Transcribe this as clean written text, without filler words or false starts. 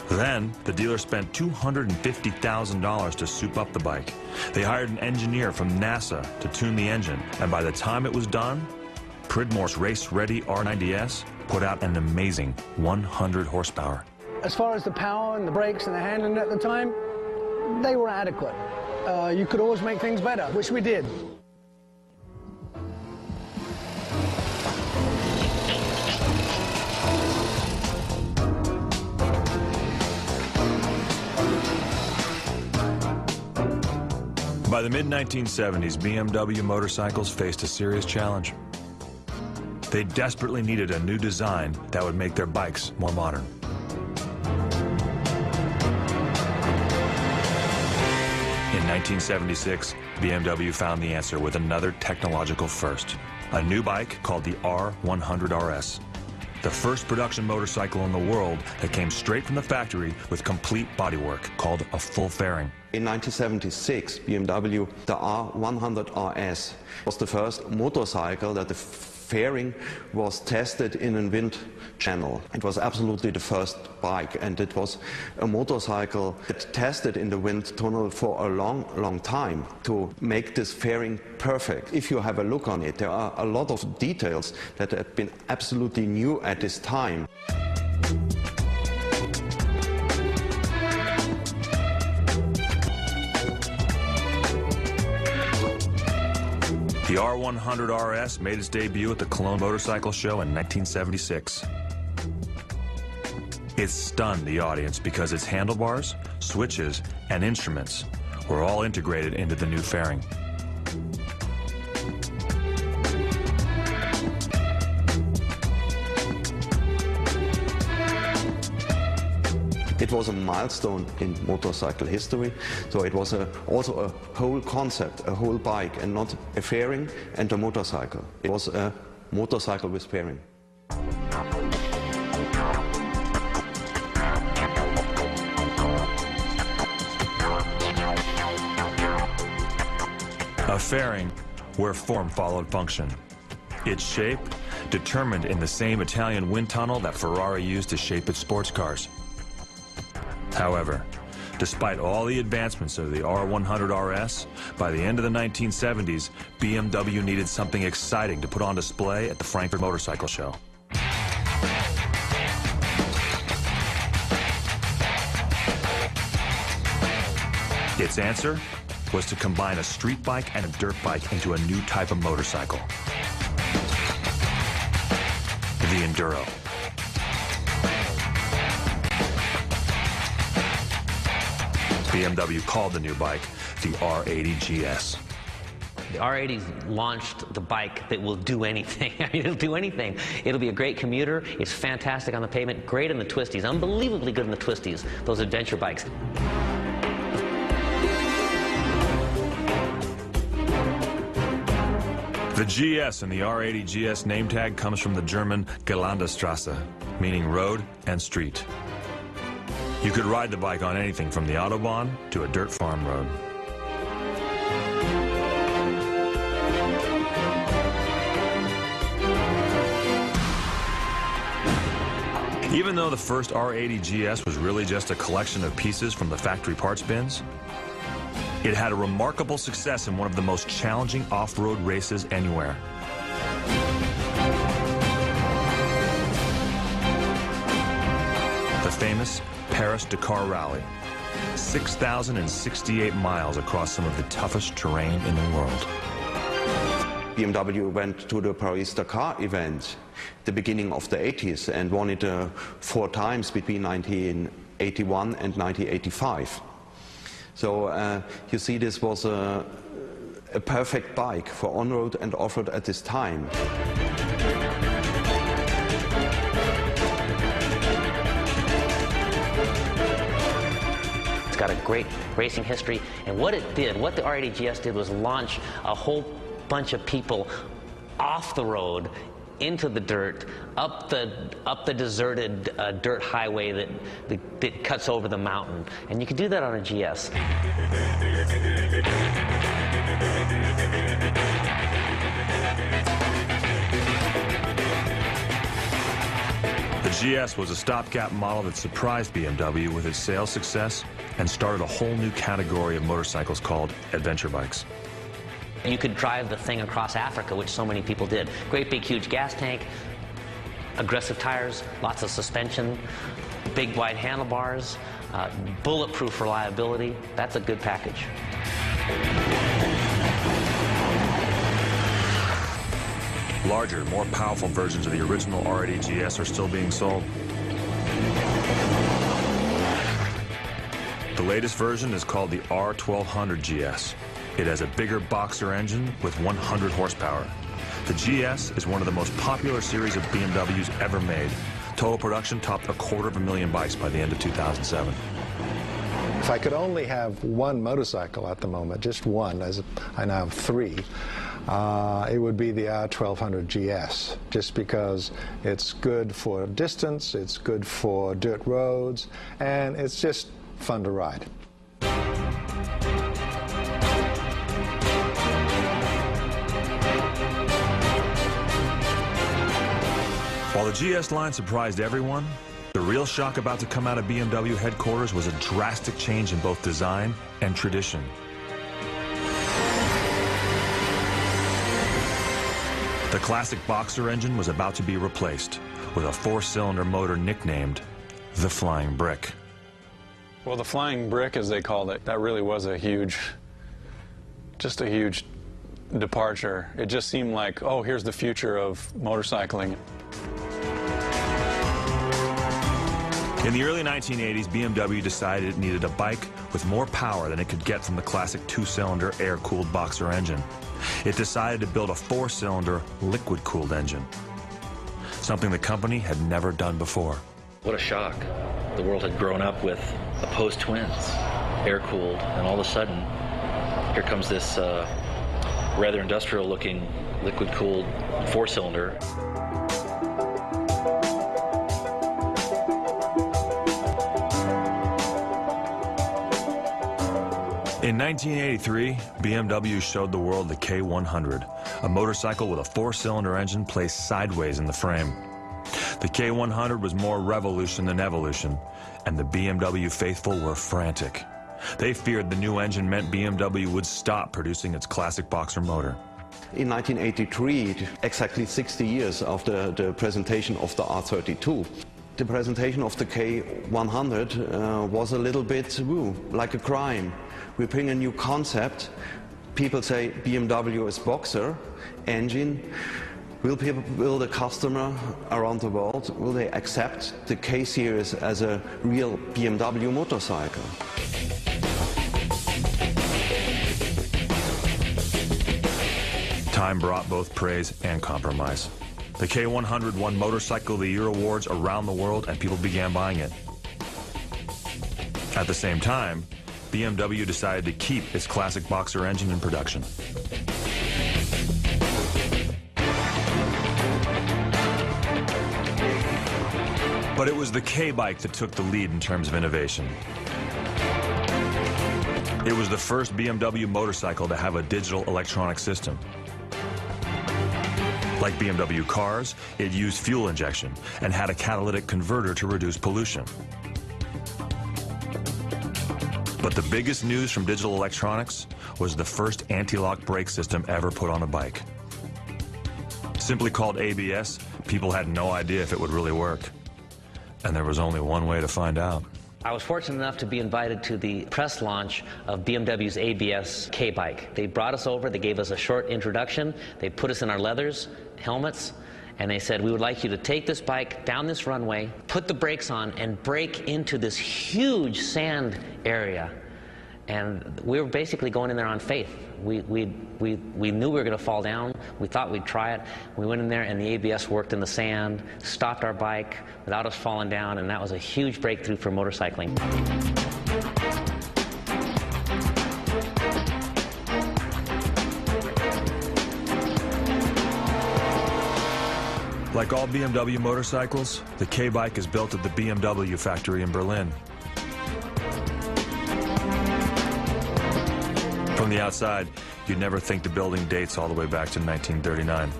Then, the dealer spent $250,000 to soup up the bike. They hired an engineer from NASA to tune the engine, and by the time it was done, Pridmore's race-ready R90S put out an amazing 100 horsepower. As far as the power and the brakes and the handling at the time, they were adequate. You could always make things better, which we did. By the mid-1970s, BMW motorcycles faced a serious challenge. They desperately needed a new design that would make their bikes more modern. In 1976, BMW found the answer with another technological first, a new bike called the R100 RS. The first production motorcycle in the world that came straight from the factory with complete bodywork, called a full fairing. In 1976, BMW, the R100 RS, was the first motorcycle that the fairing was tested in a wind channel. It was absolutely the first bike, and it was a motorcycle that tested in the wind tunnel for a long time to make this fairing perfect. If you have a look on it, there are a lot of details that have been absolutely new at this time. The R100 RS made its debut at the Cologne Motorcycle Show in 1976. It stunned the audience because its handlebars, switches, and instruments were all integrated into the new fairing. It was a milestone in motorcycle history, so it was also a whole concept, a whole bike, and not a fairing and a motorcycle. It was a motorcycle with fairing. A fairing where form followed function. Its shape determined in the same Italian wind tunnel that Ferrari used to shape its sports cars. However, despite all the advancements of the R100 RS, by the end of the 1970s, BMW needed something exciting to put on display at the Frankfurt Motorcycle Show. Its answer was to combine a street bike and a dirt bike into a new type of motorcycle, the Enduro. BMW called the new bike the R80 GS. The R80's launched the bike that will do anything. I mean, it'll do anything. It'll be a great commuter. It's fantastic on the pavement, great in the twisties, unbelievably good in the twisties, those adventure bikes. The GS in the R80 GS name tag comes from the German Gelandestrasse, meaning road and street. You could ride the bike on anything from the Autobahn to a dirt farm road. Even though the first R80 GS was really just a collection of pieces from the factory parts bins, it had a remarkable success in one of the most challenging off-road races anywhere. The famous Paris-Dakar Rally, 6,068 miles across some of the toughest terrain in the world. BMW went to the Paris-Dakar event the beginning of the 80s and won it 4 times between 1981 and 1985. So you see, this was a perfect bike for on-road and off-road at this time. It's got a great racing history, and what the R80 GS did was launch a whole bunch of people off the road into the dirt, up the deserted dirt highway that cuts over the mountain, and you can do that on a GS. The GS was a stopgap model that surprised BMW with its sales success and started a whole new category of motorcycles called adventure bikes. You could drive the thing across Africa, which so many people did. Great big huge gas tank, aggressive tires, lots of suspension, big wide handlebars, bulletproof reliability. That's a good package. Larger, more powerful versions of the original R80 GS are still being sold. The latest version is called the R1200 GS. It has a bigger boxer engine with 100 horsepower. The GS is one of the most popular series of BMWs ever made. Total production topped 250,000 bikes by the end of 2007. If I could only have one motorcycle at the moment, just one, as I now have three, it would be the R1200 GS, just because it's good for distance, it's good for dirt roads, and it's just fun to ride. While the GS line surprised everyone, the real shock about to come out of BMW headquarters was a drastic change in both design and tradition. The classic boxer engine was about to be replaced with a four-cylinder motor nicknamed the Flying Brick. Well, the Flying Brick, as they called it, that really was just a huge departure. It just seemed like, oh, here's the future of motorcycling. In the early 1980s, BMW decided it needed a bike with more power than it could get from the classic two-cylinder air-cooled boxer engine. It decided to build a four-cylinder liquid-cooled engine, something the company had never done before. What a shock. The world had grown up with opposed twins, air-cooled, and all of a sudden, here comes this rather industrial-looking liquid-cooled four-cylinder. In 1983, BMW showed the world the K100, a motorcycle with a four-cylinder engine placed sideways in the frame. The K100 was more revolution than evolution, and the BMW faithful were frantic. They feared the new engine meant BMW would stop producing its classic boxer motor. In 1983, exactly 60 years after the presentation of the R32, the presentation of the K100 was a little bit like a crime. We bring a new concept. People say BMW is boxer engine. Will the customer around the world, will they accept the K-Series as a real BMW motorcycle? Time brought both praise and compromise. The K100 won Motorcycle of the Year awards around the world, and people began buying it. At the same time, BMW decided to keep its classic boxer engine in production. But it was the K-bike that took the lead in terms of innovation. It was the first BMW motorcycle to have a digital electronic system. Like BMW cars, it used fuel injection and had a catalytic converter to reduce pollution. But the biggest news from digital electronics was the first anti-lock brake system ever put on a bike. Simply called ABS, people had no idea if it would really work. And there was only one way to find out. I was fortunate enough to be invited to the press launch of BMW's ABS K-bike. They brought us over, they gave us a short introduction, they put us in our leathers, helmets, and they said, we would like you to take this bike down this runway, put the brakes on, and brake into this huge sand area. And we were basically going in there on faith. We knew we were going to fall down. We thought we'd try it. We went in there, and the ABS worked in the sand, stopped our bike without us falling down, and that was a huge breakthrough for motorcycling. Like all BMW motorcycles, the K-bike is built at the BMW factory in Berlin. From the outside, you'd never think the building dates all the way back to 1939.